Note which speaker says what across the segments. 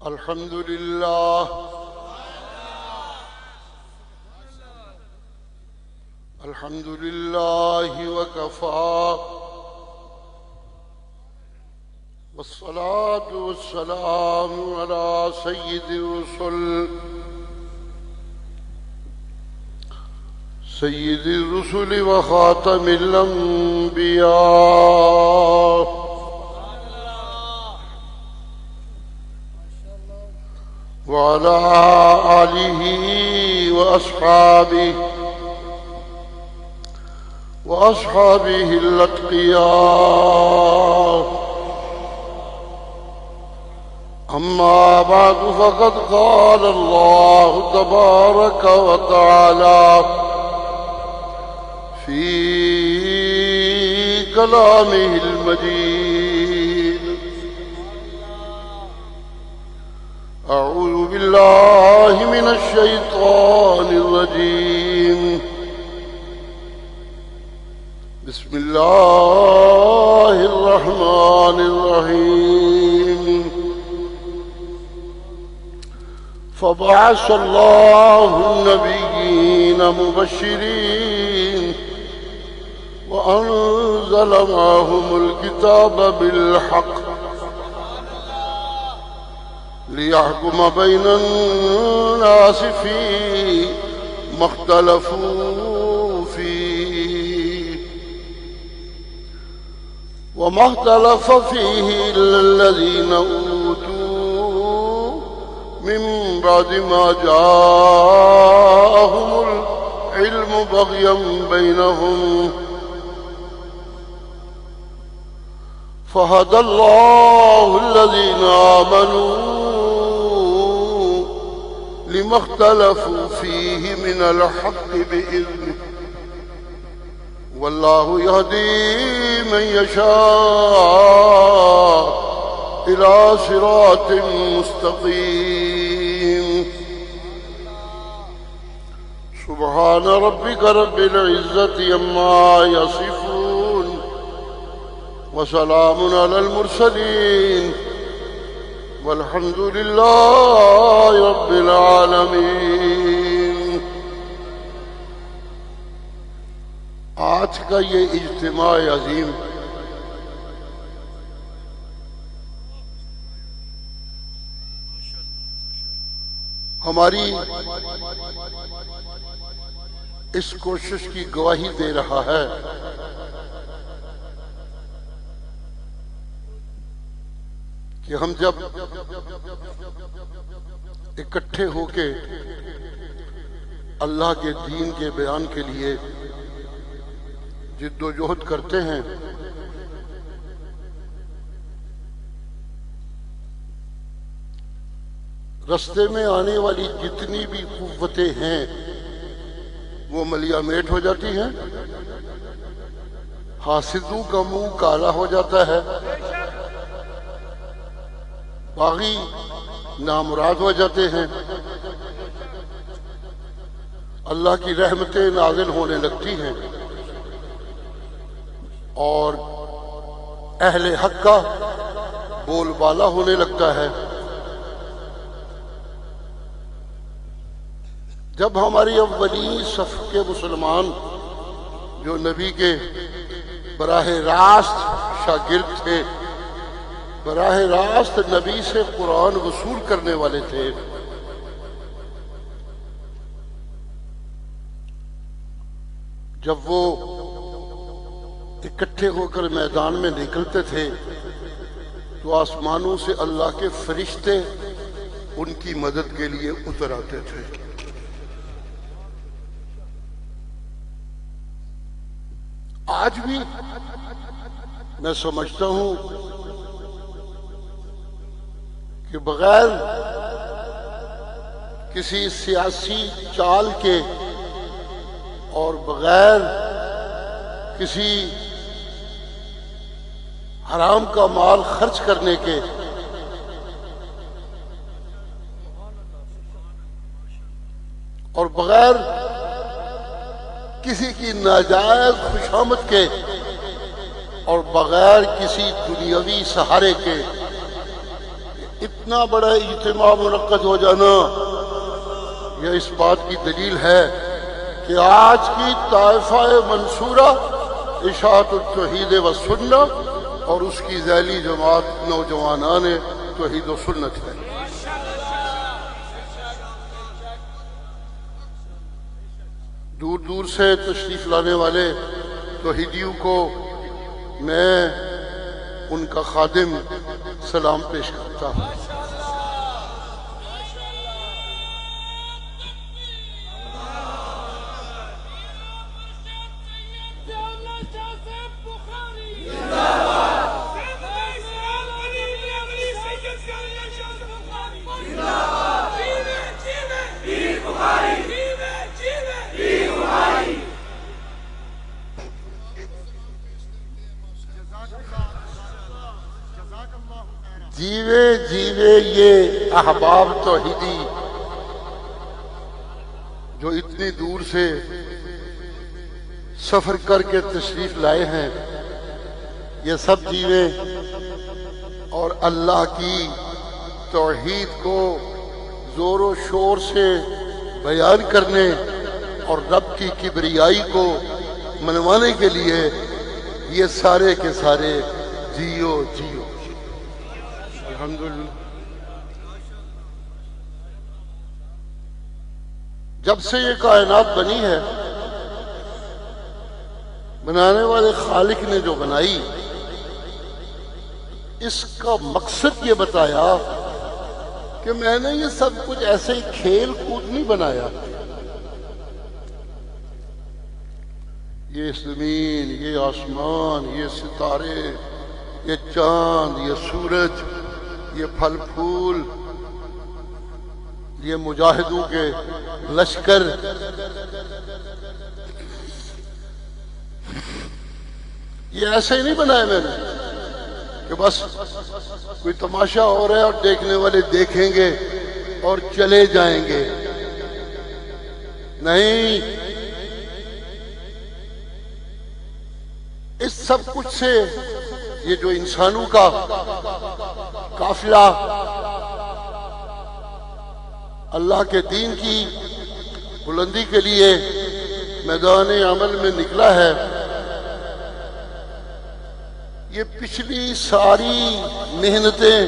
Speaker 1: الحمد لله الحمد لله وكفى والصلاة والسلام على سيد الرسل وخاتم الأنبياء وعلى آله وأصحابه الأتقياء. أما بعد فقد قال الله تبارك وتعالى في كلامه المجيد: أعوذ بالله من الشيطان الرجيم. بسم الله الرحمن الرحيم. فبعث الله النبيين مبشرين وأنزل معهم الكتاب بالحق ليحكم بين الناس فيما اختلفوا فيه وما اختلف فيه إلا الذين أوتوا من بعد ما جاءهم العلم بغيا بينهم فهدى الله الذين آمنوا لما اختلفوا فيه من الحق بإذنه والله يهدي من يشاء إلى صراط مستقيم. سبحان ربك رب العزة عما يصفون وسلام على المرسلين والحمد لله رب العالمین. آج کا یہ اجتماع عظیم ہماری اس کوشش کی گواہی دے رہا ہے کہ ہم جب اکٹھے ہو کے اللہ کے دین کے بیان کے لیے جد و جہد کرتے ہیں رستے میں آنے والی جتنی بھی قوتیں ہیں وہ ملیا میٹ ہو جاتی ہیں، حاسدوں کا منہ کالا ہو جاتا ہے، باغی نامراد ہو جاتے ہیں، اللہ کی رحمتیں نازل ہونے لگتی ہیں اور اہل حق کا بول بالا ہونے لگتا ہے. جب ہماری اولین صف کے مسلمان جو نبی کے براہ راست شاگرد تھے، براہ راست نبی سے قرآن وصول کرنے والے تھے، جب وہ اکٹھے ہو کر میدان میں نکلتے تھے تو آسمانوں سے اللہ کے فرشتے ان کی مدد کے لیے اتر آتے تھے. آج بھی میں سمجھتا ہوں کہ بغیر کسی سیاسی چال کے اور بغیر کسی حرام کا مال خرچ کرنے کے اور بغیر کسی کی ناجائز خوشامد کے اور بغیر کسی دنیاوی سہارے کے اتنا بڑا اجتماع منعقد ہو جانا یہ اس بات کی دلیل ہے کہ آج کی طائفہ منصورہ اشاعت التوحید و سنت اور اس کی ذیلی جماعت نوجوانان توحید و سنت ہے۔ دور دور سے تشریف لانے والے توحیدیوں کو میں ان کا خادم سلام پیش کرتا ہوں۔ جیوے جیوے یہ احباب توحیدی جو اتنی دور سے سفر کر کے تشریف لائے ہیں، یہ سب جیوے اور اللہ کی توحید کو زور و شور سے بیان کرنے اور رب کی کبریائی کو منوانے کے لیے یہ سارے کے سارے جیو جیو۔ الحمدللہ جب سے یہ کائنات بنی ہے، بنانے والے خالق نے جو بنائی، اس کا مقصد یہ بتایا کہ میں نے یہ سب کچھ ایسے ہی کھیل کود نہیں بنایا۔ یہ زمین، یہ آسمان، یہ ستارے، یہ چاند، یہ سورج، یہ پھل پھول، یہ مجاہدوں کے لشکر، یہ ایسے ہی نہیں بنائے میں نے کہ بس کوئی تماشا ہو رہا ہے اور دیکھنے والے دیکھیں گے اور چلے جائیں گے۔ نہیں، اس سب کچھ سے یہ جو انسانوں کا قافلہ اللہ کے دین کی بلندی کے لیے میدان عمل میں نکلا ہے، یہ پچھلی ساری محنتیں،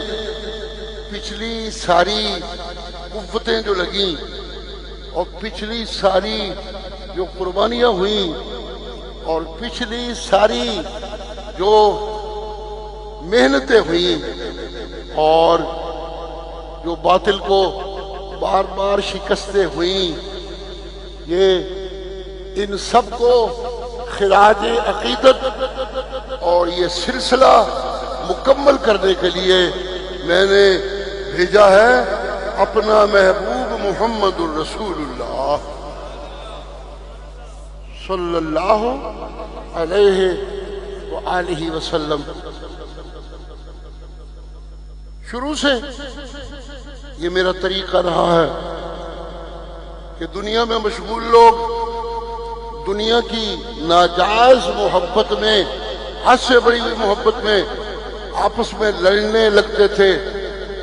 Speaker 1: پچھلی ساری قوتیں جو لگیں اور پچھلی ساری جو قربانیاں ہوئیں اور پچھلی ساری جو محنتیں ہوئیں اور جو باطل کو بار بار شکستیں ہوئیں، یہ ان سب کو خراج عقیدت اور یہ سلسلہ مکمل کرنے کے لیے میں نے بھیجا ہے اپنا محبوب محمد الرسول اللہ صلی اللہ علیہ وآلہ وسلم۔ شروع سے یہ میرا طریقہ رہا ہے کہ دنیا میں مشغول لوگ دنیا کی ناجائز محبت میں، حد سے بڑی ہوئی محبت میں آپس میں لڑنے لگتے تھے،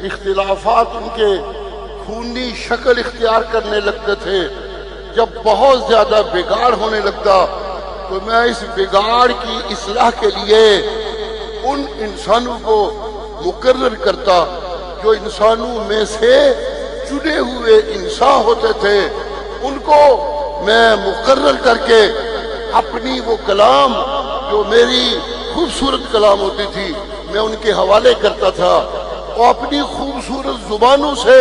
Speaker 1: اختلافات ان کے خونی شکل اختیار کرنے لگتے تھے۔ جب بہت زیادہ بگاڑ ہونے لگتا تو میں اس بگاڑ کی اصلاح کے لیے ان انسانوں کو مقرر کرتا جو انسانوں میں سے چنے ہوئے انسان ہوتے تھے، ان کو میں مقرر کر کے اپنی وہ کلام جو میری خوبصورت کلام ہوتی تھی میں ان کے حوالے کرتا تھا، اور اپنی خوبصورت زبانوں سے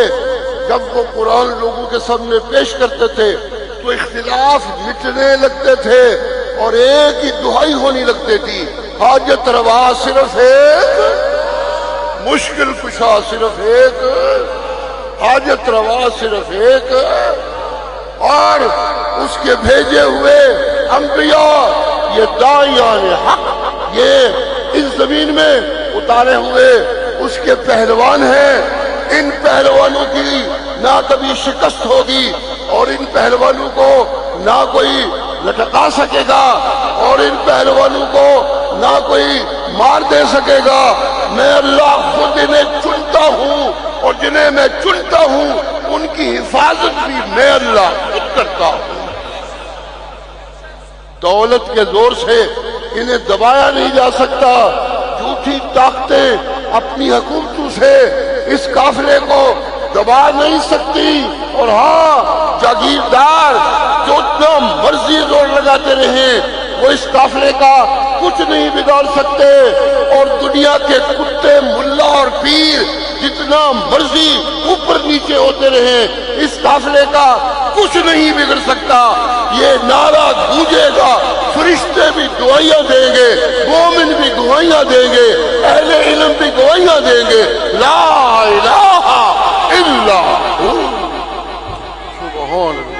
Speaker 1: جب وہ قرآن لوگوں کے سامنے پیش کرتے تھے تو اختلاف مٹنے لگتے تھے اور ایک ہی دعائی ہونی لگتی تھی، حاجت روا صرف ایک، مشکل کشا صرف ایک، حاجت روا صرف ایک، اور اس کے بھیجے ہوئے انبیاء یہ داعیان حق، یہ اس زمین میں اتارے ہوئے اس کے پہلوان ہیں۔ ان پہلوانوں کی نہ کبھی شکست ہوگی اور ان پہلوانوں کو نہ کوئی لٹکا سکے گا اور ان پہلوانوں کو نہ کوئی مار دے سکے گا، میں اللہ خود انہیں چنتا ہوں اور جنہیں میں چنتا ہوں ان کی حفاظت بھی میں اللہ خود کرتا ہوں۔ دولت کے زور سے انہیں دبایا نہیں جا سکتا، جھوٹی طاقتیں اپنی حکومتوں سے اس قافلے کو دبا نہیں سکتی، اور ہاں جاگیردار جو اتنا مرضی زور لگاتے رہیں وہ اس قافلے کا کچھ نہیں بگاڑ سکتے، اور دنیا کے کتے ملا اور پیر جتنا مرضی اوپر نیچے ہوتے رہیں اس قافلے کا کچھ نہیں بگڑ سکتا۔ یہ نعرہ گونجے گا، فرشتے بھی گواہیاں دیں گے، مومن بھی گواہیاں دیں گے، اہل علم بھی گواہیاں دیں گے، لا الہ الا ہو۔ سبحان اللہ۔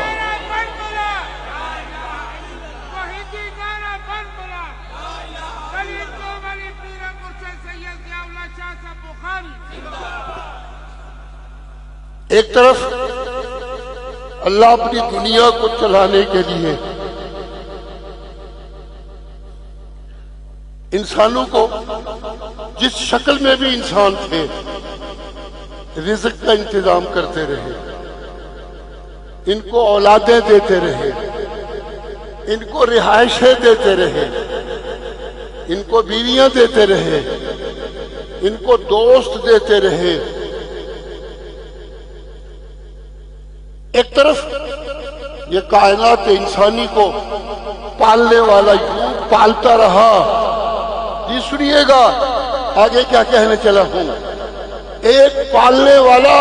Speaker 1: ایک طرف اللہ اپنی دنیا کو چلانے کے لیے انسانوں کو جس شکل میں بھی انسان تھے رزق کا انتظام کرتے رہے، ان کو اولادیں دیتے رہے، ان کو رہائشیں دیتے رہے، ان کو بیویاں دیتے رہے، ان کو دوست دیتے رہے۔ ایک طرف یہ کائنات انسانی کو پالنے والا یوں پالتا رہا، جی سنیے گا آگے کیا کہنے چلا ہوں۔ ایک پالنے والا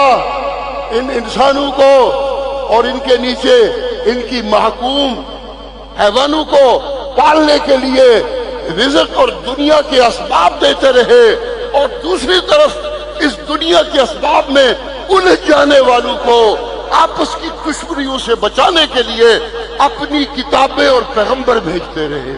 Speaker 1: ان انسانوں کو اور ان کے نیچے ان کی محکوم حیوانوں کو پالنے کے لیے رزق اور دنیا کے اسباب دیتے رہے، اور دوسری طرف اس دنیا کے اسباب میں الجھ جانے والوں کو آپس کی دشمنیوں سے بچانے کے لیے اپنی کتابیں اور پیغمبر بھیجتے رہے۔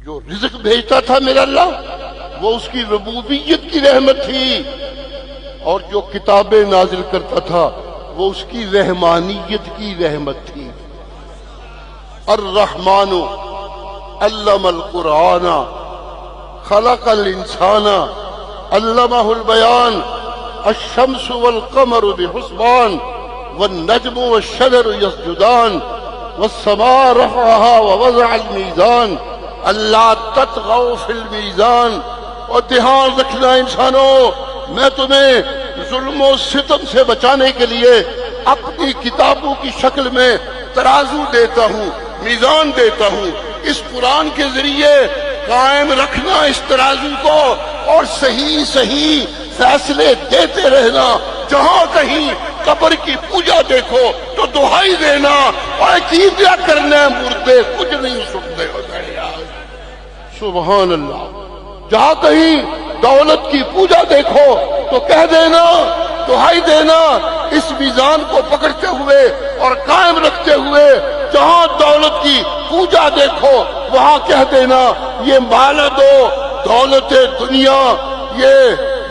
Speaker 1: جو رزق بھیجتا تھا میرا اللہ وہ اس کی ربوبیت کی رحمت تھی، اور جو کتابیں نازل کرتا تھا وہ اس کی رحمانیت کی رحمت تھی۔ الرحمن علم القرآن خلق الانسان علمہ البیان الشمس والقمر بحسبان والنجم والشجر يسجدان والسماء رفعها ووضع الميزان اللہ تطغوا فی المیزان۔ اور دھیان رکھنا انسانوں، میں تمہیں ظلم و ستم سے بچانے کے لیے اپنی کتابوں کی شکل میں ترازو دیتا ہوں، میزان دیتا ہوں۔ اس قرآن کے ذریعے قائم رکھنا اس ترازو کو، اور صحیح صحیح فیصلے دیتے رہنا۔ جہاں کہیں قبر کی پوجا دیکھو تو دہائی دینا، اور عقیدہ کرنا مردے کچھ نہیں سنتے ہوتے۔ سبحان اللہ۔ جہاں کہیں دولت کی پوجا دیکھو تو کہہ دینا، دہائی دینا، اس میزان کو پکڑتے ہوئے اور قائم رکھتے ہوئے جہاں دولت کی پوجا دیکھو وہاں کہہ دینا یہ مال دو، دولت دنیا، یہ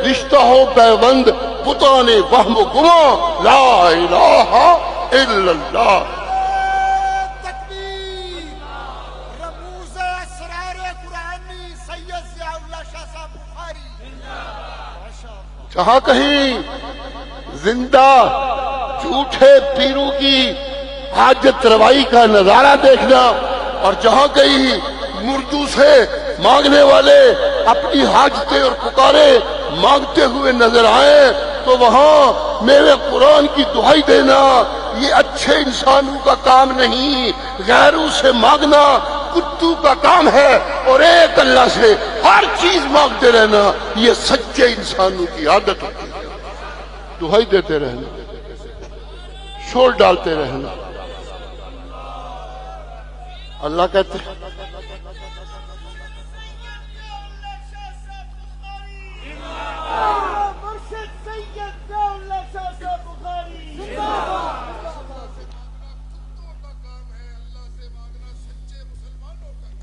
Speaker 1: رشتہ ہو پیوند، بتانے وہم و گما، لا الہ الا اللہ۔ جہاں کہیں زندہ جھوٹے پیروں کی حاجت روائی کا نظارہ دیکھنا، اور جہاں کہیں مردوں سے مانگنے والے اپنی حاجتیں اور پکارے مانگتے ہوئے نظر آئے تو وہاں میرے قرآن کی دہائی دینا یہ اچھے انسانوں کا کام نہیں، غیروں سے مانگنا کتوں کا کام ہے، اور ایک اللہ سے ہر چیز مانگتے رہنا یہ سچے انسانوں کی عادت ہوتی ہے۔ دہائی دیتے رہنا، شور ڈالتے رہنا۔ اللہ کہتے ہیں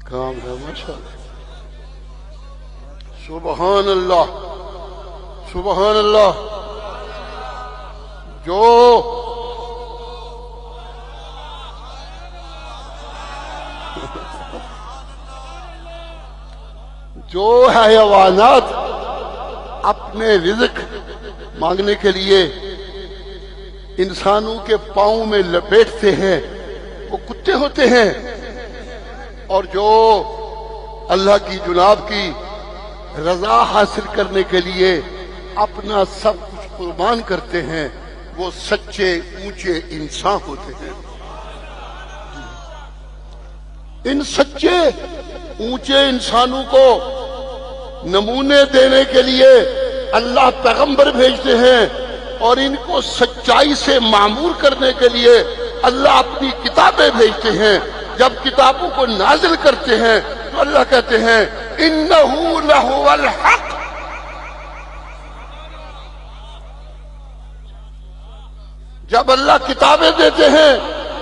Speaker 1: کام ہے ماشاءاللہ۔ سبحان اللہ، سبحان اللہ۔ جو جو حیوانات اپنے رزق مانگنے کے لیے انسانوں کے پاؤں میں لپیٹتے ہیں وہ کتے ہوتے ہیں، اور جو اللہ کی جناب کی رضا حاصل کرنے کے لیے اپنا سب کچھ قربان کرتے ہیں وہ سچے اونچے انسان ہوتے ہیں۔ ان سچے اونچے انسانوں کو نمونے دینے کے لیے اللہ پیغمبر بھیجتے ہیں، اور ان کو سچائی سے معمور کرنے کے لیے اللہ اپنی کتابیں بھیجتے ہیں۔ جب کتابوں کو نازل کرتے ہیں تو اللہ کہتے ہیں انہو لہو الحق، جب اللہ کتابیں دیتے ہیں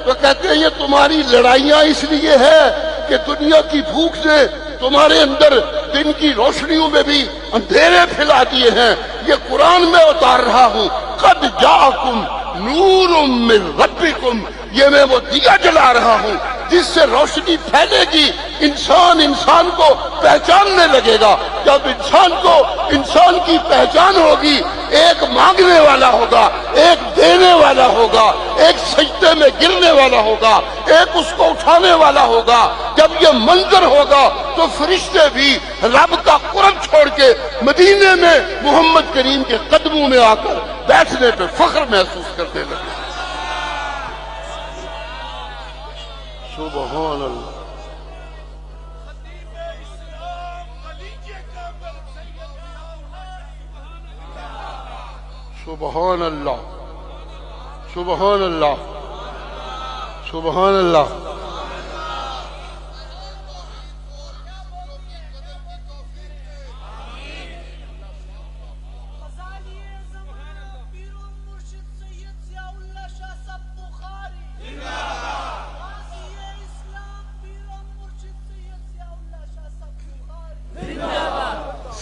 Speaker 1: تو کہتے ہیں یہ تمہاری لڑائیاں اس لیے ہے کہ دنیا کی بھوک نے تمہارے اندر دن کی روشنیوں میں بھی اندھیرے پھیلا دیے ہیں۔ یہ قرآن میں اتار رہا ہوں، قد جاءکم نور من ربکم، یہ میں وہ دیا جلا رہا ہوں جس سے روشنی پھیلے گی، انسان کو پہچاننے لگے گا۔ جب انسان کو انسان کی پہچان ہوگی، ایک مانگنے والا ہوگا، ایک دینے والا ہوگا، ایک سجدے میں گرنے والا ہوگا، ایک اس کو اٹھانے والا ہوگا۔ جب یہ منظر ہوگا تو فرشتے بھی رب کا قرب چھوڑ کے مدینے میں محمد کریم کے قدموں میں آ کر بیٹھنے پہ فخر محسوس کرنے لگے۔ سبحان اللہ، سبحان اللہ، سبحان اللہ، سبحان اللہ۔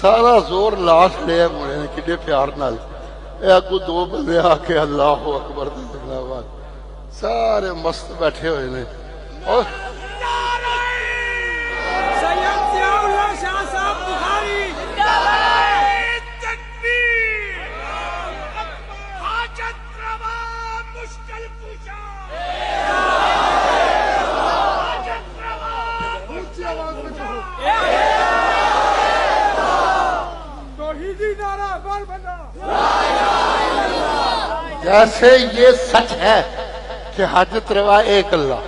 Speaker 1: سارا زور لاش لیا مڑے نے کڈے پیار نال، اے اگو دو بندے آ کے اللہ اکبر دکھنا بعد سارے مست بیٹھے ہوئے نے، اور جیسے یہ سچ ہے کہ حاجت روا ایک اللہ،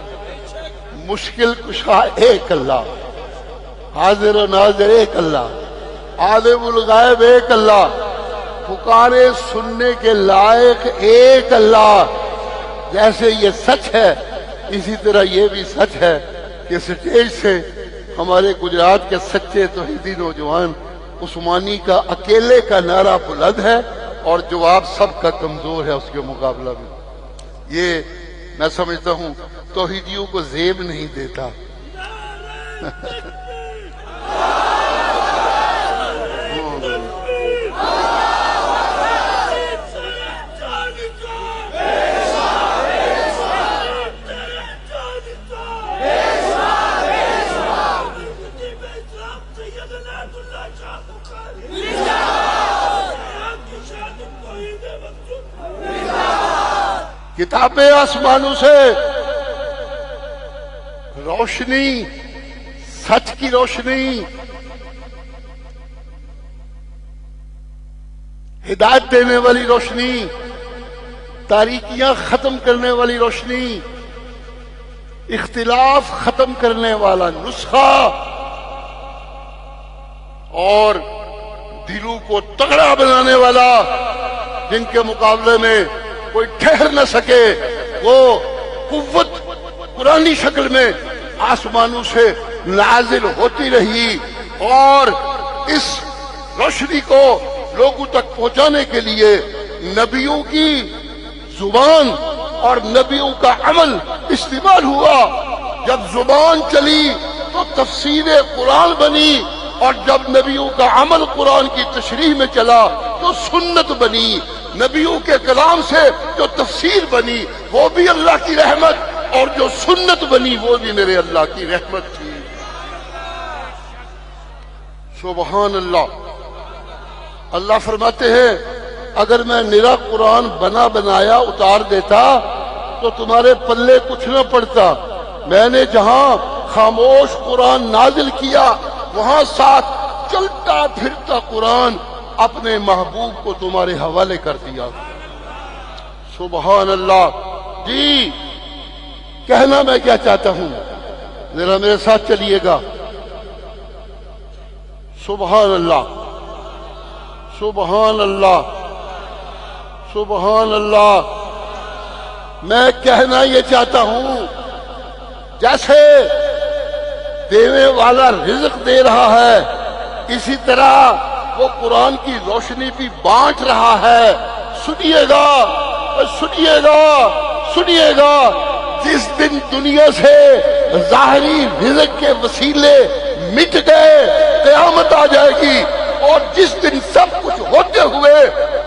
Speaker 1: مشکل کشا ایک اللہ، حاضر و ناظر ایک اللہ، عالم الغیب ایک اللہ، پکارے سننے کے لائق ایک اللہ، جیسے یہ سچ ہے اسی طرح یہ بھی سچ ہے کہ سٹیج سے ہمارے گجرات کے سچے توحیدی نوجوان عثمانی کا اکیلے کا نعرہ بلند ہے اور جواب سب کا کمزور ہے اس کے مقابلہ میں۔ یہ میں سمجھتا ہوں توحیدیوں کو زیب نہیں دیتا۔ کتابیں آسمانوں سے روشنی، سچ کی روشنی، ہدایت دینے والی روشنی، تاریکیاں ختم کرنے والی روشنی، اختلاف ختم کرنے والا نسخہ، اور دلوں کو تگڑا بنانے والا، جن کے مقابلے میں کوئی ٹھہر نہ سکے، وہ قوت قرآنی شکل میں آسمانوں سے نازل ہوتی رہی، اور اس روشنی کو لوگوں تک پہنچانے کے لیے نبیوں کی زبان اور نبیوں کا عمل استعمال ہوا۔ جب زبان چلی تو تفسیر قرآن بنی، اور جب نبیوں کا عمل قرآن کی تشریح میں چلا تو سنت بنی۔ نبیوں کے کلام سے جو تفسیر بنی وہ بھی اللہ کی رحمت، اور جو سنت بنی وہ بھی میرے اللہ کی رحمت تھی۔ سبحان اللہ۔ اللہ فرماتے ہیں اگر میں نرا قرآن بنا بنایا اتار دیتا تو تمہارے پلے کچھ نہ پڑتا، میں نے جہاں خاموش قرآن نازل کیا وہاں ساتھ چلتا پھرتا قرآن اپنے محبوب کو تمہارے حوالے کر دیا۔ سبحان اللہ۔ جی کہنا میں کیا چاہتا ہوں، ذرا میرے ساتھ چلیے گا۔ سبحان اللہ، سبحان اللہ، سبحان اللہ۔ میں کہنا یہ چاہتا ہوں جیسے دینے والا رزق دے رہا ہے اسی طرح وہ قرآن کی روشنی بھی بانٹ رہا ہے۔ سنیے گا، سنیے گا، سنیے گا۔ جس دن دنیا سے ظاہری رزق کے وسیلے مٹ گئے قیامت آ جائے گی، اور جس دن سب کچھ ہوتے ہوئے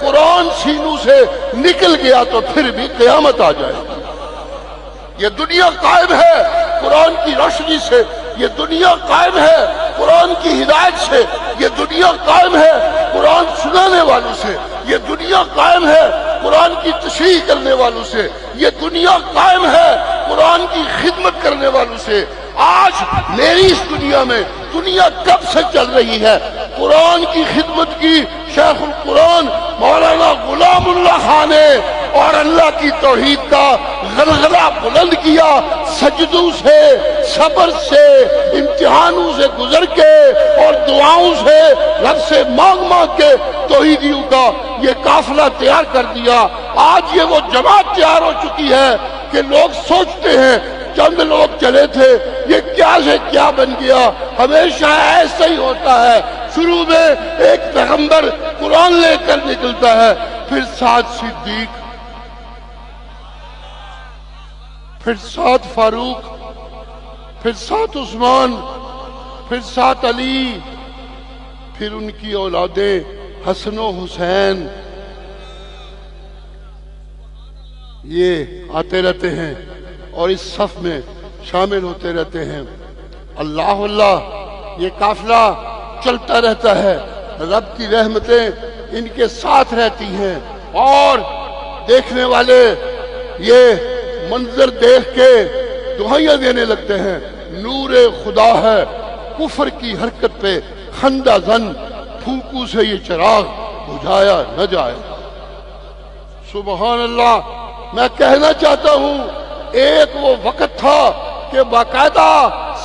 Speaker 1: قرآن سینوں سے نکل گیا تو پھر بھی قیامت آ جائے گی۔ یہ دنیا قائم ہے قرآن کی روشنی سے، یہ دنیا قائم ہے قرآن کی ہدایت سے، یہ دنیا قائم ہے قرآن سنانے والوں سے، یہ دنیا قائم ہے قرآن کی تشریح کرنے والوں سے، یہ دنیا قائم ہے قرآن کی خدمت کرنے والوں سے۔ آج میری اس دنیا میں دنیا کب سے چل رہی ہے؟ قرآن کی خدمت کی شیخ القرآن مولانا غلام اللہ خان نے، اور اللہ کی توحید کا غلغلہ بلند کیا، سجدوں سے، صبر سے، امتحانوں سے گزر کے اور دعاؤں سے رب سے مانگ مانگ کے توحیدیوں کا یہ قافلہ تیار کر دیا۔ آج یہ وہ جماعت تیار ہو چکی ہے کہ لوگ سوچتے ہیں چند لوگ چلے تھے، یہ کیا سے کیا بن گیا۔ ہمیشہ ایسا ہی ہوتا ہے، شروع میں ایک پیغمبر قرآن لے کر نکلتا ہے، پھر ساتھ صدیق، پھر ساتھ فاروق، پھر ساتھ عثمان، پھر ساتھ علی، پھر ان کی اولادیں حسن و حسین، یہ آتے رہتے ہیں اور اس صف میں شامل ہوتے رہتے ہیں۔ اللہ اللہ، یہ قافلہ چلتا رہتا ہے، رب کی رحمتیں ان کے ساتھ رہتی ہیں، اور دیکھنے والے یہ منظر دیکھ کے دعائیاں دینے لگتے ہیں، نور خدا ہے کفر کی حرکت پہ خندہ زن، پھونکوں سے یہ چراغ بجھایا نہ جائے۔ سبحان اللہ۔ میں کہنا چاہتا ہوں ایک وہ وقت تھا کہ باقاعدہ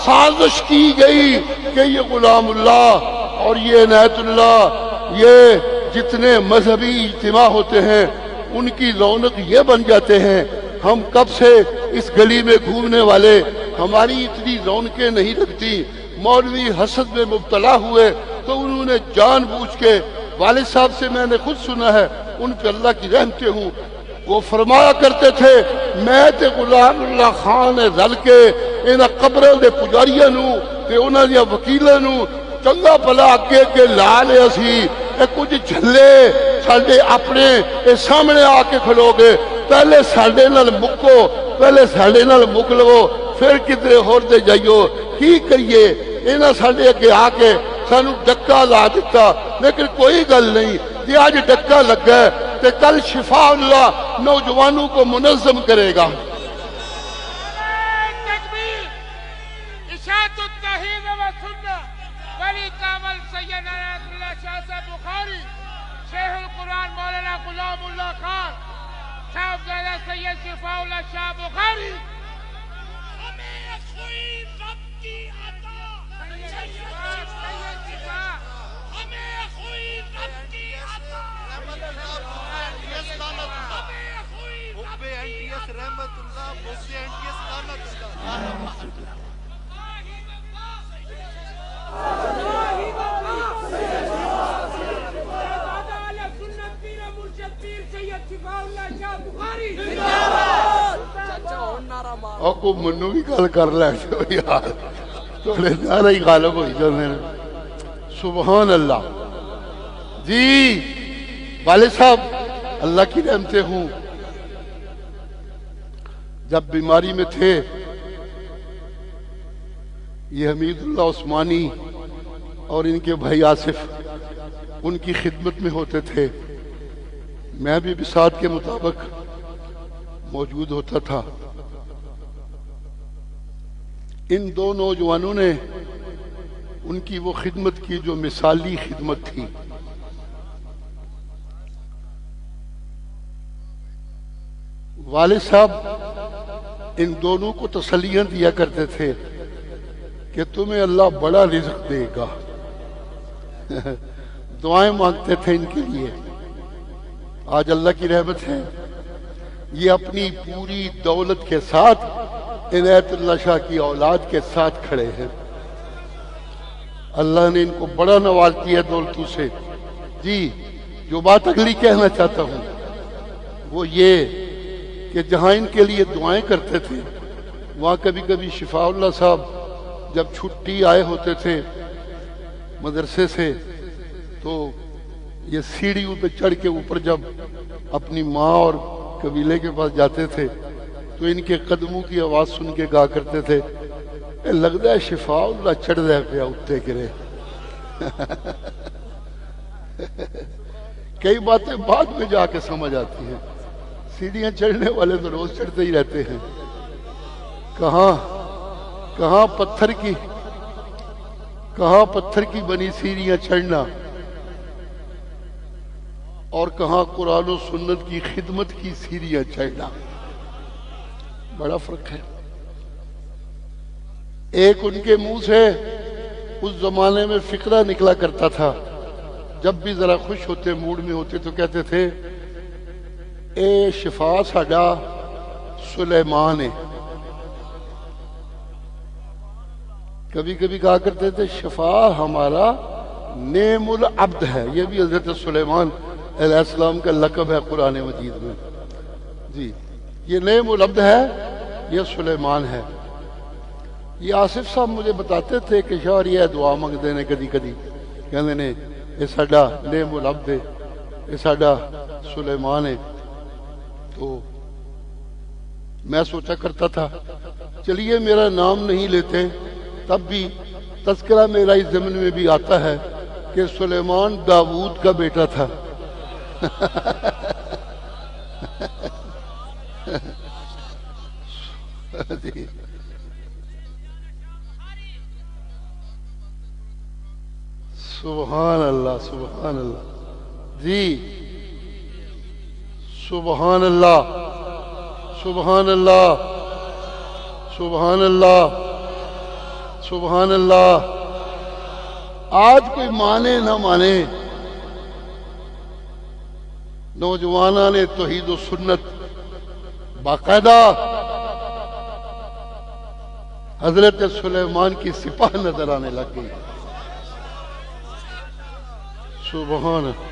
Speaker 1: سازش کی گئی کہ یہ غلام اللہ اور یہ عنایت اللہ، یہ جتنے مذہبی اجتماع ہوتے ہیں ان کی رونق یہ بن جاتے ہیں۔ ہم کب سے اس گلی میں گھومنے والے، ہماری اتنی رونقیں نہیں لگتی۔ مولوی حسد میں مبتلا ہوئے تو انہوں نے جان بوجھ کے، والد صاحب سے میں نے خود سنا ہے، ان پہ اللہ کی رحمتیں ہوں، وہ فرمایا کرتے تھے میں تے غلام اللہ خان نے رل کے انہاں قبراں دے پجاریاں نو تے انہاں دیاں وکیلاں نو چنگا بھلا اگے اگے لا لیا سی، اے کچھ جھلے ساڈے اپنے اے سامنے آ کے کھلو گے، پہلے ساڈے نال مکو، پہلے ساڈے نال مک لو، پھر کدھر ہور دے جائیو۔ کی کریے، انہاں ساڈے اگے آ کے سانو ڈکا لا دیتا، لیکن کوئی گل نہیں، جی آج ڈکا لگا ہے تے کل شفاء اللہ نوجوانوں کو منظم کرے گا۔
Speaker 2: تکبیر، اشاعت التوحید و سنہ، ولی کامل سید عنایت اللہ شاہ صاحب بخاری، شیخ القرآن مولانا غلام اللہ خان، صاحبزادہ سید شفاء اللہ شاہ بخاری۔ ہمیں خوئی رب کی عطا، سید شفاء، ہمیں خوئی رب کی عطا،
Speaker 1: کو منو بھی گل کر لے یار، تھوڑے نعرہ ہی غالب ہوئی جاندے نے۔ سبحان اللہ۔ جی والد صاحب اللہ کی رحمتیں ہوں، جب بیماری میں تھے یہ حمید اللہ عثمانی اور ان کے بھائی آصف ان کی خدمت میں ہوتے تھے، میں بھی بساط کے مطابق موجود ہوتا تھا۔ ان دو نوجوانوں نے ان کی وہ خدمت کی جو مثالی خدمت تھی۔ والد صاحب ان دونوں کو تسلیاں دیا کرتے تھے کہ تمہیں اللہ بڑا رزق دے گا، دعائیں مانگتے تھے ان کے لیے۔ آج اللہ کی رحمت ہے، یہ اپنی پوری دولت کے ساتھ عنایت اللہ شاہ کی اولاد کے ساتھ کھڑے ہیں۔ اللہ نے ان کو بڑا نواز دیا دولتوں سے۔ جی، جو بات اگلی کہنا چاہتا ہوں وہ یہ کہ جہاں ان کے لیے دعائیں کرتے تھے، وہاں کبھی کبھی شفاء اللہ صاحب جب چھٹی آئے ہوتے تھے مدرسے سے، تو یہ سیڑھیوں پہ چڑھ کے اوپر جب اپنی ماں اور قبیلے کے پاس جاتے تھے تو ان کے قدموں کی آواز سن کے کہا کرتے تھے، اے لگتا ہے شفاء اللہ چڑھ رہے پیا اتنے گرے۔ کئی باتیں بعد میں جا کے سمجھ آتی ہیں، سیڑھیاں چڑھنے والے تو روز چڑھتے ہی رہتے ہیں۔ کہاں پتھر کی بنی سیڑھیاں چڑھنا اور کہاں قرآن و سنت کی خدمت کی سیڑھیاں چڑھنا، بڑا فرق ہے۔ ایک ان کے منہ سے اس زمانے میں فقرہ نکلا کرتا تھا، جب بھی ذرا خوش ہوتے موڈ میں ہوتے تو کہتے تھے، اے شفا ساڈا سلیمان ہے۔ کبھی کبھی کہا کرتے تھے شفا ہمارا نعم العبد ہے۔ یہ بھی حضرت سلیمان علیہ السلام کا لقب ہے قرآن مجید میں۔ جی، یہ نعم العبد ہے، یہ سلیمان ہے۔ یہ آصف صاحب مجھے بتاتے تھے کہ شاعر یہ دعا منگتے ہیں کدی کدی، کہتے ہیں یہ ساڈا نعم العبد ہے، یہ ساڈا سلیمان ہے۔ تو میں سوچا کرتا تھا چلیے میرا نام نہیں لیتے، تب بھی تذکرہ میرا اس ضمن میں بھی آتا ہے کہ سلیمان داؤد کا بیٹا تھا۔ جی، سبحان اللہ، سبحان اللہ۔ جی، سبحان اللہ، سبحان اللہ، سبحان اللہ، سبحان اللہ۔ آج کوئی مانے نہ مانے، نوجوانان توحید و سنت باقاعدہ حضرت سلیمان کی سپاہ نظر آنے لگ گئی۔ سبحان اللہ۔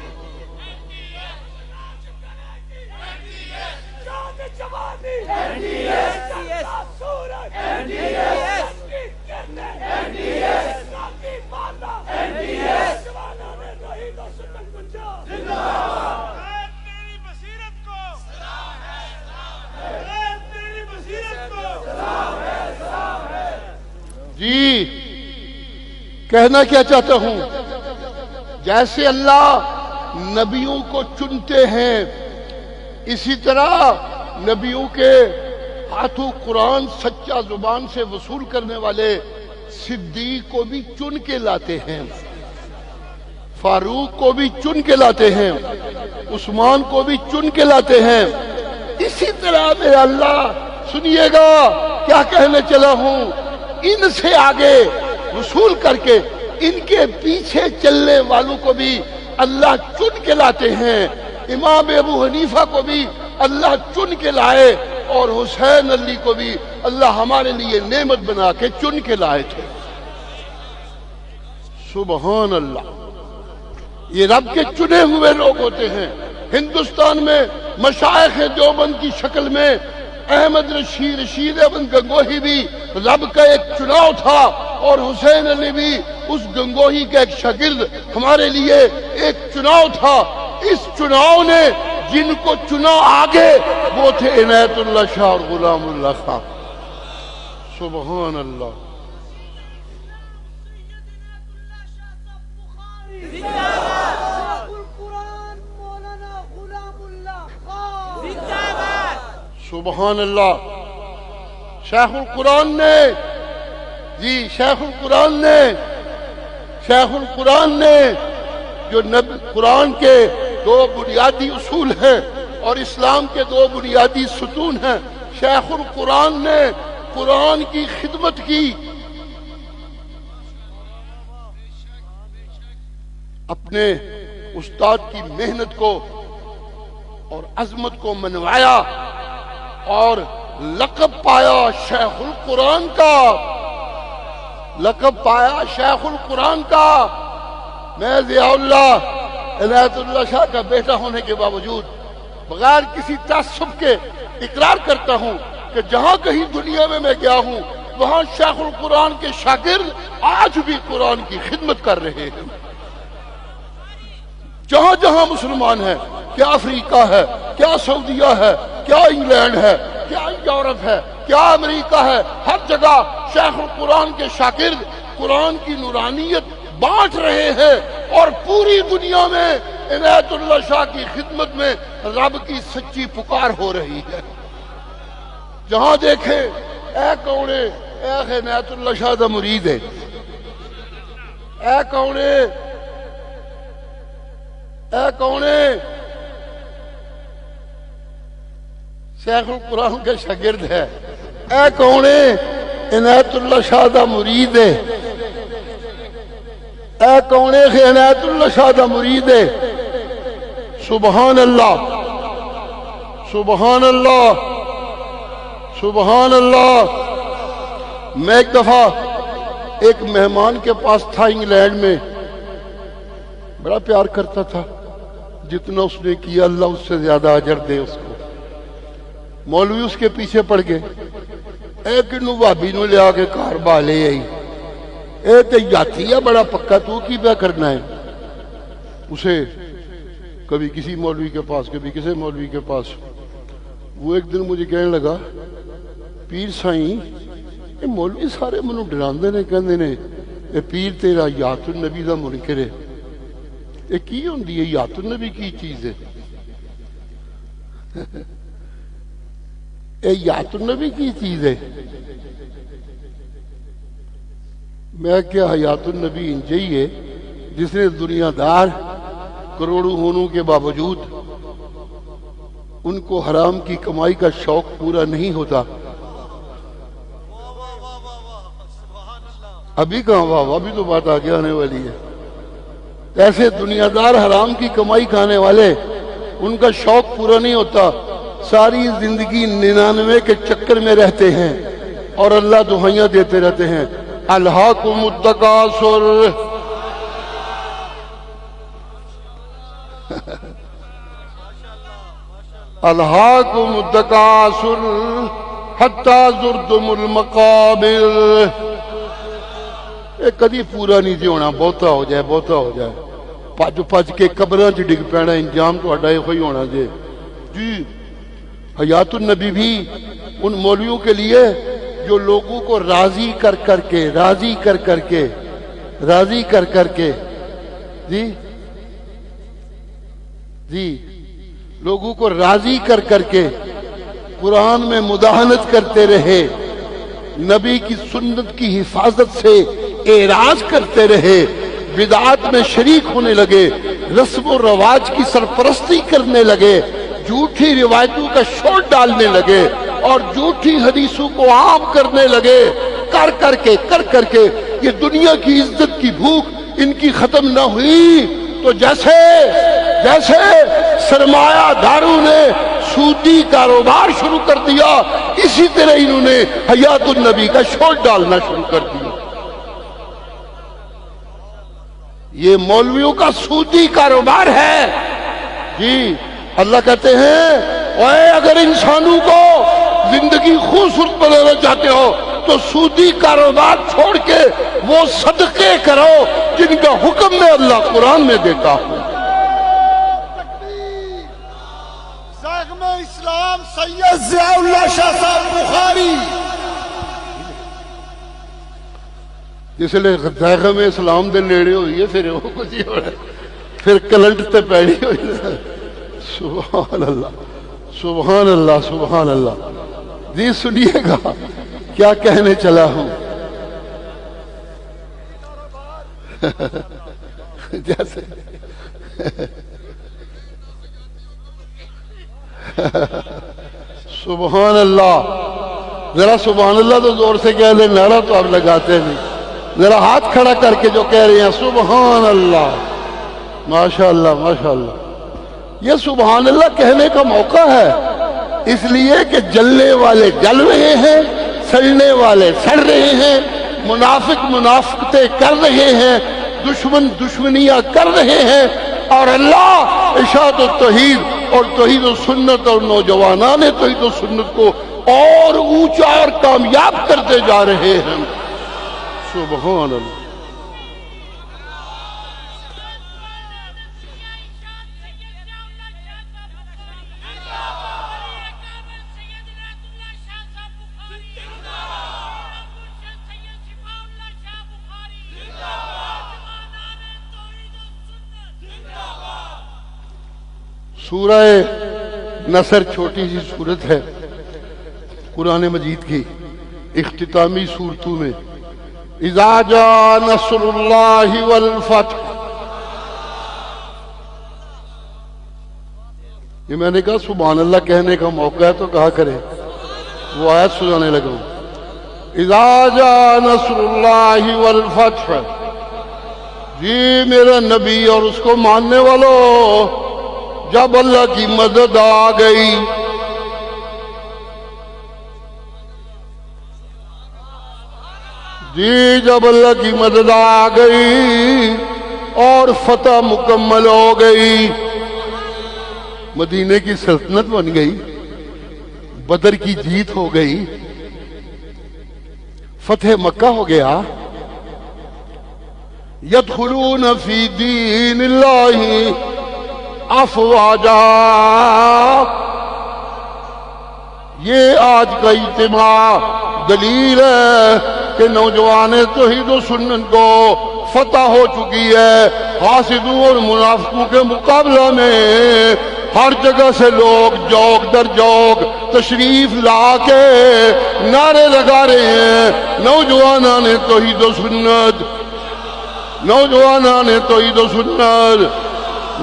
Speaker 1: جی، کہنا کیا چاہتا ہوں، جیسے اللہ نبیوں کو چنتے ہیں، اسی طرح نبیوں کے ہاتھوں قرآن سچا زبان سے وصول کرنے والے صدیق کو بھی چن کے لاتے ہیں، فاروق کو بھی چن کے لاتے ہیں، عثمان کو بھی چن کے لاتے ہیں۔ اسی طرح میرے اللہ سنیے گا کیا کہنے چلا ہوں، ان سے آگے وصول کر کے ان کے پیچھے چلنے والوں کو بھی اللہ چن کے لاتے ہیں۔ امام ابو حنیفہ کو بھی اللہ چن کے لائے اور حسین علی کو بھی اللہ ہمارے لیے نعمت بنا کے چن کے لائے تھے۔ سبحان اللہ۔ یہ رب کے چنے ہوئے لوگ ہوتے ہیں۔ ہندوستان میں مشائخ دیوبند کی شکل میں احمد رشید احمد گنگوہی بھی رب کا ایک چناؤ تھا، اور حسین علی بھی اس گنگوہی کا ایک شاگرد ہمارے لیے ایک چناؤ تھا۔ اس چناؤ نے جن کو چنا آگے وہ تھے عنایت اللہ شاہ اور غلام اللہ خان۔ سبحان اللہ۔ سبحان اللہ. شیخ القرآن نے شیخ القرآن نے جو قرآن کے دو بنیادی اصول ہیں اور اسلام کے دو بنیادی ستون ہیں، شیخ القرآن نے قرآن کی خدمت کی، اپنے استاد کی محنت کو اور عظمت کو منوایا اور لقب پایا شیخ القرآن کا. شیخ القرآن کا. میں ضیاء اللہ عنایت اللہ شاہ کا بیٹا ہونے کے باوجود بغیر کسی تعصب کے اقرار کرتا ہوں کہ جہاں کہیں دنیا میں گیا ہوں وہاں شیخ القرآن کے شاگرد آج بھی قرآن کی خدمت کر رہے ہیں. جہاں جہاں مسلمان ہیں، کیا افریقہ ہے، کیا سعودیہ ہے، کیا انگلینڈ ہے، کیا یورپ ہے، کیا امریکہ ہے، ہر جگہ شیخ القرآن کے شاگرد قرآن کی نورانیت بانٹ رہے ہیں اور پوری دنیا میں عنایت اللہ شاہ کی خدمت میں رب کی سچی پکار ہو رہی ہے. جہاں دیکھیں اے کونے اے عنایت اللہ شاہ دا مرید ہے، اے کونے شیخ القرآن کے شاگرد ہے، اے کونے عنایت اللہ شاہ دا مرید ہے، اے کونے عنایت اللہ شاہ دا مرید ہے. سبحان اللہ سبحان اللہ سبحان اللہ. میں ایک دفعہ ایک مہمان کے پاس تھا انگلینڈ میں، بڑا پیار کرتا تھا، جتنا اس نے کیا اللہ اس سے زیادہ اجر دے اس کو. مولوی اس کے پیچھے پڑ گئے، اے کنو بھابی نو لیا کے کار بالے آئی، اے تے یاتی ہے بڑا پکا، تو کی پہ کرنا ہے. اسے کبھی کسی مولوی کے پاس کبھی کسی مولوی کے پاس. وہ ایک دن مجھے کہنے لگا، پیر سائیں یہ مولوی سارے منو ڈراندے نے، کہندے نے اے پیر تیرا یات النبی دا منکر ہے. یہ کی ہوندی ہے یات النبی کی چیز ہے؟ اے یات النبی کی چیز ہے؟ میں کیا حیات النبی انجئی ہے جس نے دنیا دار کروڑوں ہونے کے باوجود ان کو حرام کی کمائی کا شوق پورا نہیں ہوتا. ابھی کہاں واہ ابھی تو بات آگے آنے والی ہے. ایسے دنیا دار حرام کی کمائی کھانے والے ان کا شوق پورا نہیں ہوتا، ساری زندگی 99 کے چکر میں رہتے ہیں اور اللہ دہائیاں دیتے رہتے ہیں. الہاکم التکاثر الہاکم التکاثر حتی زرتم المقابر. یہ کدی پورا نہیں جی ہونا، بہتا ہو جائے پج کے قبراں چ ڈگ پینا، انجام تہاڈا ایہو ہی ہونا جی. حیات النبی بھی ان مولویوں کے لیے جو لوگوں کو راضی کر کے لوگوں کو راضی کر کے قرآن میں مداہنت کرتے رہے، نبی کی سنت کی حفاظت سے اعراض کرتے رہے، بدعات میں شریک ہونے لگے، رسم و رواج کی سرپرستی کرنے لگے، جھوٹی روایتوں کا شور ڈالنے لگے اور جھوٹی حدیثوں کو عام کرنے لگے. کر کے یہ دنیا کی عزت کی بھوک ان کی ختم نہ ہوئی تو جیسے سرمایہ داروں نے سودی کاروبار شروع کر دیا، اسی طرح انہوں نے حیات النبی کا شور ڈالنا شروع کر دیا. یہ مولویوں کا سودی کاروبار ہے جی. اللہ کہتے ہیں اوے اگر انسانوں کو زندگی خوبصورت بنانا چاہتے ہو تو سودی کاروبار چھوڑ کے وہ صدقے کرو جن کا حکم میں اللہ قرآن میں دیتا ہوں.
Speaker 3: زاغم اسلام سید ضیاء اللہ شاہ صاحب بخاری.
Speaker 1: جس لئے دائغم اسلام دے نیڑے ہوئی ہے پھر وہ کچھ ہی ہو رہا ہے، پھر کلنٹ تے پیڑی ہوئی ہے۔ سبحان اللہ سبحان اللہ سبحان اللہ۔ جی سنیے گا کیا کہنے چلا ہوں۔ جیسے سبحان اللہ، ذرا سبحان اللہ تو زور سے کہہ لیں، نعرہ تو آپ لگاتے نہیں، ذرا ہاتھ کھڑا کر کے جو کہہ رہے ہیں سبحان اللہ، ماشاء اللہ ماشاء اللہ۔ یہ سبحان اللہ کہنے کا موقع ہے، اس لیے کہ جلنے والے جل رہے ہیں، سڑنے والے سڑ رہے ہیں، منافق منافقتیں کر رہے ہیں، دشمن دشمنیاں کر رہے ہیں، اور اللہ اشاعت التوحید اور توحید و سنت اور نوجوانان توحید و سنت کو اور اونچا اور کامیاب کرتے جا رہے ہیں۔ سبحان اللہ۔ سورہ نصر چھوٹی سی سورت ہے قرآن مجید کی اختتامی سورتوں میں، اذا جاء نصر اللہ والفتح۔ یہ میں نے کہا سبحان اللہ کہنے کا موقع ہے تو کہا کرے، وہ آیت سنانے لگا ہوں۔ اذا جاء نصر اللہ والفتح، جی میرا نبی اور اس کو ماننے والوں، جب اللہ کی مدد آ گئی، جی جب اللہ کی مدد آ گئی اور فتح مکمل ہو گئی، مدینے کی سلطنت بن گئی، بدر کی جیت ہو گئی، فتح مکہ ہو گیا، یدخلون فی دین اللہ افواجا۔ یہ آج کا اجتماع دلیل ہے کہ نوجوان توحید و سنت کو فتح ہو چکی ہے۔ حاسدوں اور منافقوں کے مقابلہ میں ہر جگہ سے لوگ جوک در جوک تشریف لا کے نعرے لگا رہے ہیں، نوجوانان توحید و سنت، نوجوانان توحید و سنت،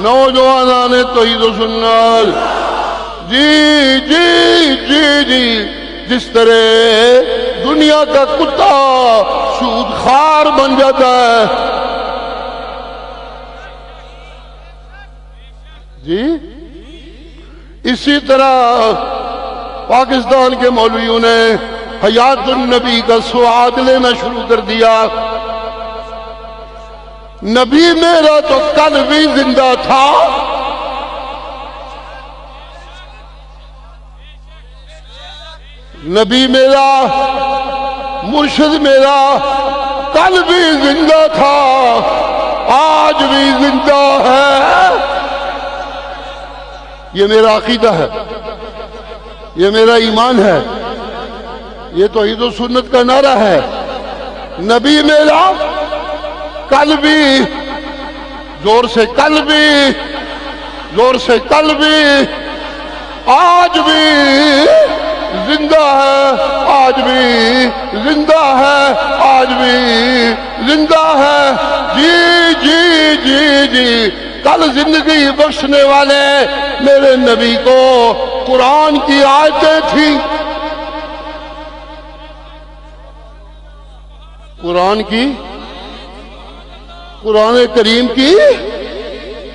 Speaker 1: نوجوانان توحید و سنت۔ جی جی جی جی جس طرح دنیا کا کتا سود خار بن جاتا ہے، جی اسی طرح پاکستان کے مولویوں نے حیات النبی کا سواد لینا شروع کر دیا۔ نبی میرا تو کل بھی زندہ تھا، نبی میرا مرشد میرا کل بھی زندہ تھا، آج بھی زندہ ہے۔ یہ میرا عقیدہ ہے، یہ میرا ایمان ہے، یہ توحید و سنت کا نعرہ ہے۔ نبی میرا کل بھی، زور سے کل بھی، زور سے کل بھی، آج بھی زندہ ہے، آج بھی زندہ ہے، آج بھی زندہ ہے۔ جی جی جی جی کل زندگی بخشنے والے میرے نبی کو قرآن کی آیتیں تھیں، قرآن کی، قرآن کریم کی،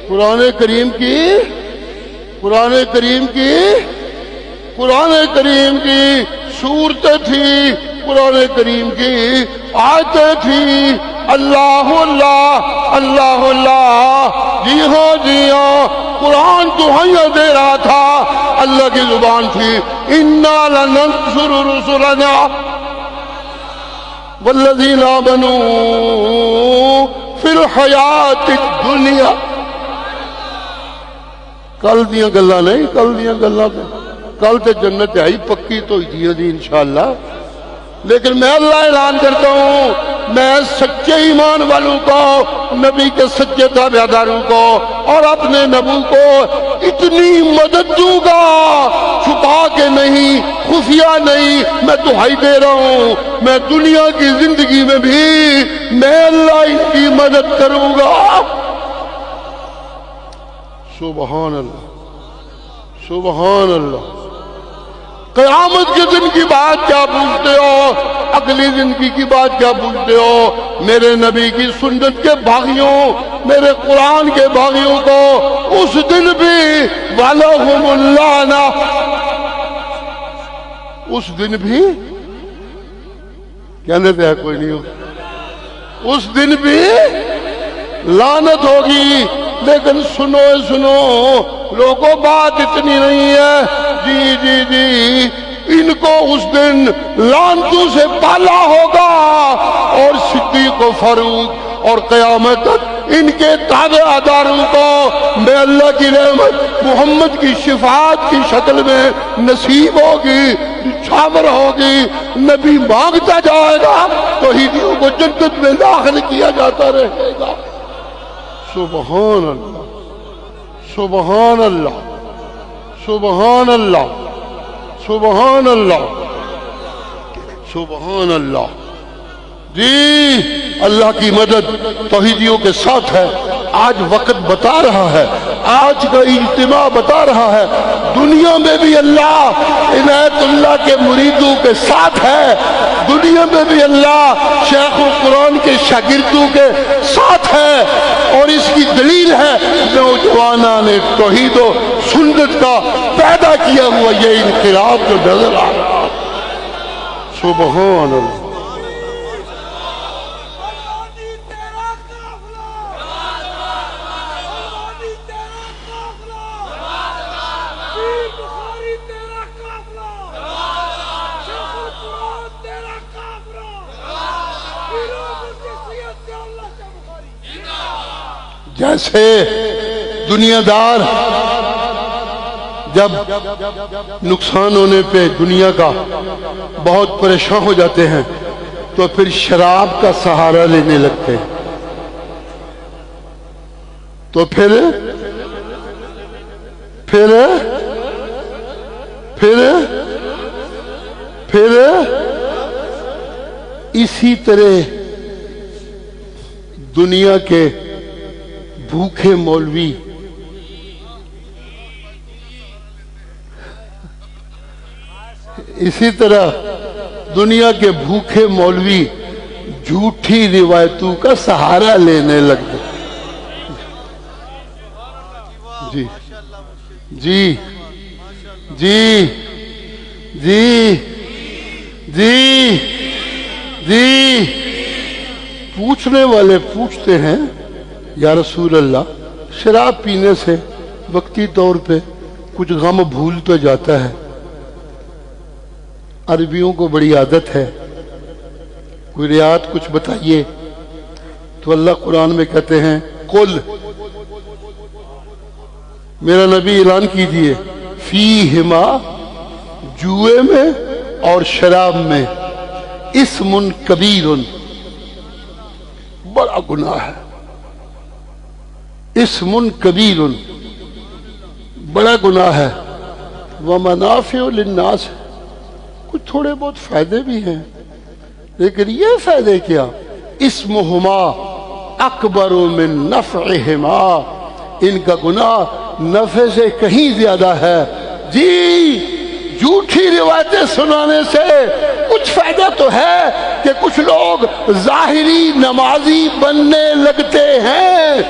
Speaker 1: قرآن کریم کی، قرآن کریم کی، قرآن کریم کی سورتیں تھی، قرآن کریم کی آیتیں تھی۔ اللہ اللہ اللہ اللہ، جی ہاں جی ہاں، قرآن دہائیاں دے رہا تھا، اللہ کی زبان تھی۔ اِنَّا لَنَنصُرُ رُسُلَنَا وَالَّذِينَ آمَنُوا فِي الْحَيَاةِ الدُّنْيَا۔ کل دیاں گلاں نہیں، کل دیاں گلاں تے کل تے جنت ہے ہی پکی تو ہی جی انشاءاللہ، لیکن میں اللہ اعلان کرتا ہوں میں سچے ایمان والوں کو، نبی کے سچے تابعداروں کو اور اپنے نبی کو اتنی مدد دوں گا، چھپا کے نہیں، خفیہ نہیں، میں دہائی دے رہا ہوں، میں دنیا کی زندگی میں بھی میں اللہ ان کی مدد کروں گا۔ سبحان اللہ، سبحان اللہ۔ قیامت کے دن کی بات کیا پوچھتے ہو، اگلی زندگی کی بات کیا پوچھتے ہو؟ میرے نبی کی سنت کے باغیوں، میرے قرآن کے باغیوں کو اس دن بھی وَلَهُمُ اللَّعْنَةُ، اس دن بھی کہنے تھے کوئی نہیں ہو، اس دن بھی لعنت ہوگی۔ لیکن سنو لوگوں، بات اتنی نہیں ہے، جی ان کو اس دن لعنتوں سے پالا ہوگا، اور صدیق و فاروق اور قیامت تک ان کے تابعداروں کو میں اللہ کی رحمت محمد کی شفاعت کی شکل میں نصیب ہوگی، شامل ہوگی۔ نبی مانگتا جائے گا، توحیدیوں کو جنت میں داخل کیا جاتا رہے گا۔ سبحان اللہ، سبحان اللہ، سبحان اللہ، سبحان اللہ، سبحان اللہ۔ جی اللہ کی مدد توحیدیوں کے ساتھ ہے۔ آج وقت بتا رہا ہے، آج کا اجتماع بتا رہا ہے، دنیا میں بھی اللہ عنایت اللہ کے مریدوں کے ساتھ ہے، دنیا میں بھی اللہ شیخ القرآن کے شاگردوں کے ساتھ ہے، اور اس کی دلیل ہے نوجوانوں نے توحید و سنت کا پیدا کیا ہوا یہ انقلاب جو نظر آ رہا ہے۔ سبحان اللہ۔ جیسے دنیا دار جب نقصان ہونے پہ دنیا کا بہت پریشان ہو جاتے ہیں تو پھر شراب کا سہارا لینے لگتے ہیں، تو پھر اسی طرح دنیا کے بھوکے مولوی اسی طرح دنیا کے بھوکے مولوی جھوٹی روایتوں کا سہارا لینے لگ گئے۔ جی جی جی جی جی جی پوچھنے والے پوچھتے ہیں یا رسول اللہ، شراب پینے سے وقتی طور پہ کچھ غم بھول تو جاتا ہے، عربیوں کو بڑی عادت ہے، کوئی رعایت کچھ بتائیے تو اللہ قرآن میں کہتے ہیں قل، میرا نبی اعلان کیجئے، فیہما، جوئے میں اور شراب میں، اسم کبیر، بڑا گناہ ہے، اسم کبیر، بڑا گناہ ہے، ومنافع للناس، کچھ تھوڑے بہت فائدے بھی ہیں، لیکن یہ فائدے کیا، اسمہما اکبر من نفعہما، ان کا گناہ نفع سے کہیں زیادہ ہے۔ جی جھوٹی روایتیں سنانے سے کچھ فائدہ تو ہے کہ کچھ لوگ ظاہری نمازی بننے لگتے ہیں۔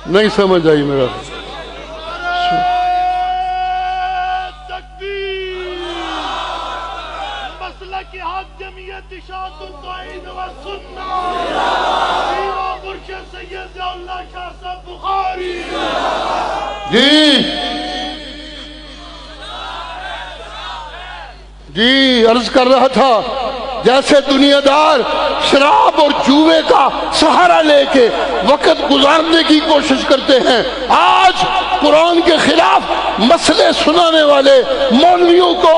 Speaker 1: نہیں سمجھ آئی میرا؟ جی جی عرض کر رہا تھا، جیسے دنیا دار شراب اور جوے کا سہارا لے کے وقت گزارنے کی کوشش کرتے ہیں، آج قرآن کے خلاف مسئلے سنانے والے مولویوں کو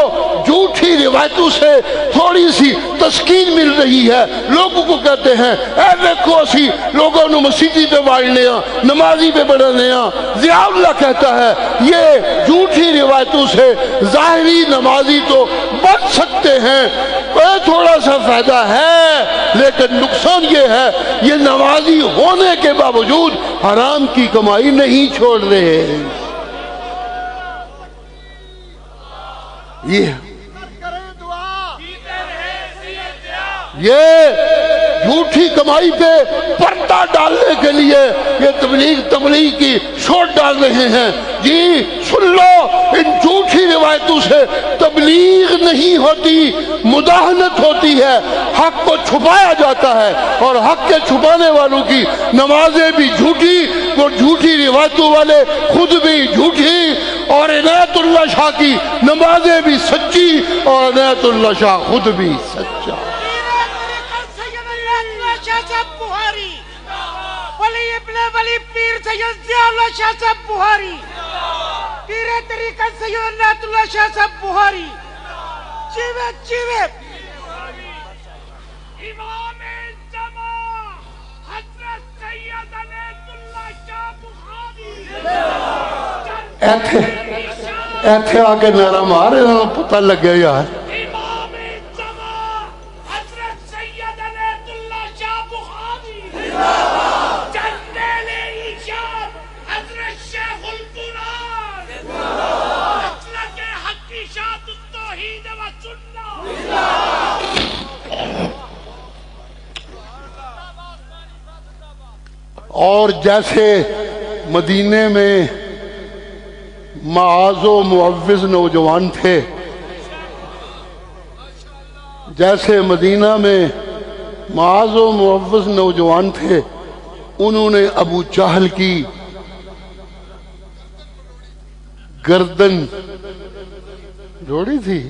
Speaker 1: جھوٹی روایتوں سے تھوڑی سی تسکین مل رہی ہے. لوگوں کو کہتے ہیں اے دیکھو اسی لوگوں نے مسیحی پہ بڑھنے ہاں, نمازی پہ بڑھنے ہاں. ضیاء اللہ کہتا ہے یہ جھوٹی روایتوں سے ظاہری نمازی تو بچ سکتے ہیں, تھوڑا سا فائدہ ہے, لیکن نقصان یہ ہے یہ نمازی ہونے کے باوجود حرام کی کمائی نہیں چھوڑ رہے. یہ جھوٹی کمائی پہ پردہ ڈالنے کے لیے یہ تبلیغ کی شوٹ ڈال رہے ہیں. جی سن لو, ان جھوٹی روایتوں سے تبلیغ نہیں ہوتی, مداہنت ہوتی ہے. حق کو چھپایا جاتا ہے اور حق کے چھپانے والوں کی نمازیں بھی جھوٹی, وہ جھوٹی روایتوں والے خود بھی جھوٹی, اور عنایت اللہ شاہ کی نمازیں بھی سچی اور عنایت اللہ شاہ خود بھی سچا.
Speaker 2: ولی ابن ولی پیر سید ضیاء اللہ شاہ صاحب بخاری, پیر طریقت سید عنایت اللہ شاہ صاحب بخاری, چیوے امام جماع حضرت سید عنایت اللہ شاہ بخاری.
Speaker 1: ایتھے آگے نعرہ مارے پتہ لگ گیا یار. اور جیسے مدینے میں معاذ و معوذ نوجوان تھے, جیسے مدینہ میں معاذ و معوذ نوجوان تھے, انہوں نے ابو جہل کی گردن روڑی تھی,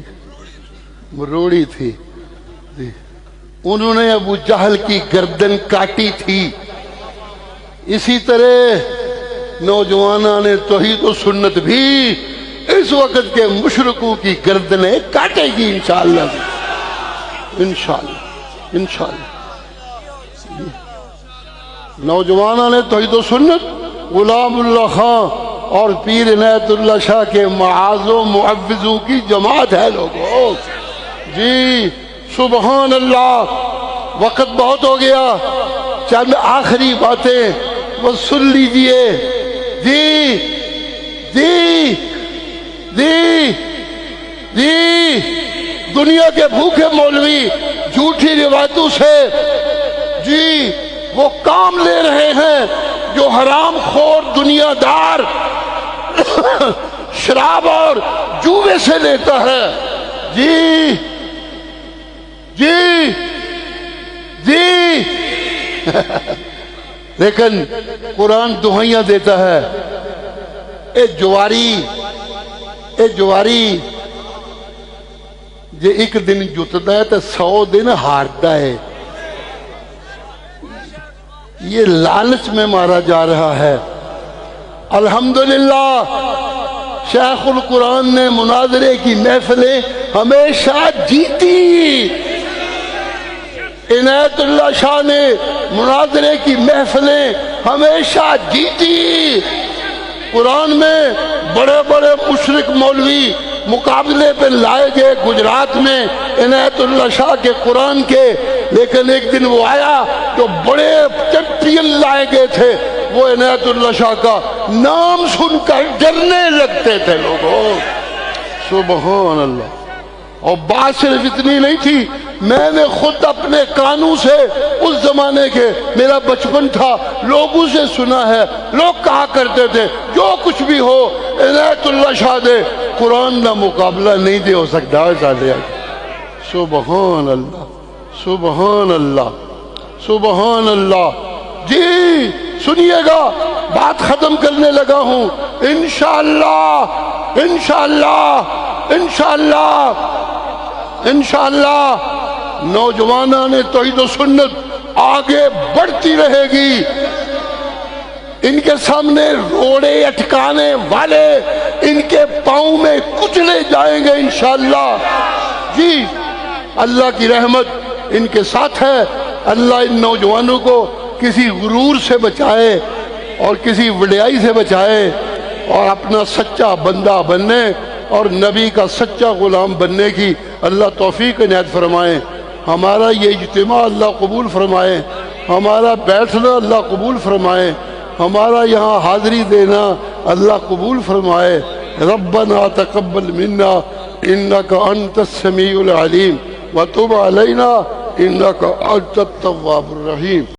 Speaker 1: انہوں نے ابو جہل کی گردن کاٹی تھی. اسی طرح نوجوانان توحید و سنت بھی اس وقت کے مشرکوں کی گردنیں کاٹے گی انشاءاللہ. نوجوانان توحید و سنت غلام اللہ خان اور پیر عنایت اللہ شاہ کے معاذ و معوذوں کی جماعت ہے لوگوں. جی سبحان اللہ. وقت بہت ہو گیا, چند آخری باتیں وہ سن لیجئے. دنیا کے بھوکے مولوی جھوٹی روایتوں سے جی وہ کام لے رہے ہیں جو حرام خور دنیا دار شراب اور جوے سے لیتا ہے. جی لیکن قرآن دہائیاں دیتا ہے, اے جواری جے ایک دن جتتا ہے تو 100 دن ہارتا ہے. یہ لالچ میں مارا جا رہا ہے. الحمدللہ شیخ القرآن نے مناظرے کی محفلیں ہمیشہ جیتی. عنایت اللہ شاہ نے مناظرے کی محفلیں ہمیشہ جیتی. قرآن میں بڑے بڑے مشرک مولوی مقابلے پہ لائے گئے گجرات میں عنایت اللہ شاہ کے قرآن کے, لیکن ایک دن وہ آیا جو بڑے چیمپئن لائے گئے تھے, وہ عنایت اللہ شاہ کا نام سن کر ڈرنے لگتے تھے لوگوں. سبحان اللہ. اور بات صرف اتنی نہیں تھی, میں نے خود اپنے کانوں سے اس زمانے کے, میرا بچپن تھا, لوگوں سے سنا ہے. لوگ کہا کرتے تھے جو کچھ بھی ہو عنایت اللہ شاہ دے قرآن کا مقابلہ نہیں دے ہو سکتا. سبحان اللہ, سبحان اللہ, سبحان اللہ. جی سنیے گا, بات ختم کرنے لگا ہوں. انشاءاللہ انشاءاللہ انشاءاللہ انشاءاللہ نوجوانان توحید و سنت آگے بڑھتی رہے گی. ان کے سامنے روڑے اٹکانے والے ان کے پاؤں میں کچلے جائیں گے انشاءاللہ۔ جی اللہ کی رحمت ان کے ساتھ ہے۔ اللہ ان نوجوانوں کو کسی غرور سے بچائے اور کسی وڈیائی سے بچائے اور اپنا سچا بندہ بننے اور نبی کا سچا غلام بننے کی اللہ توفیق عنایت فرمائے۔ ہمارا یہ اجتماع اللہ قبول فرمائے، ہمارا بیٹھنا اللہ قبول فرمائے، ہمارا یہاں حاضری دینا اللہ قبول فرمائے۔ ربنا تقبل منا انک انت السمیع العلیم وتب علینا انک انت التواب الرحیم۔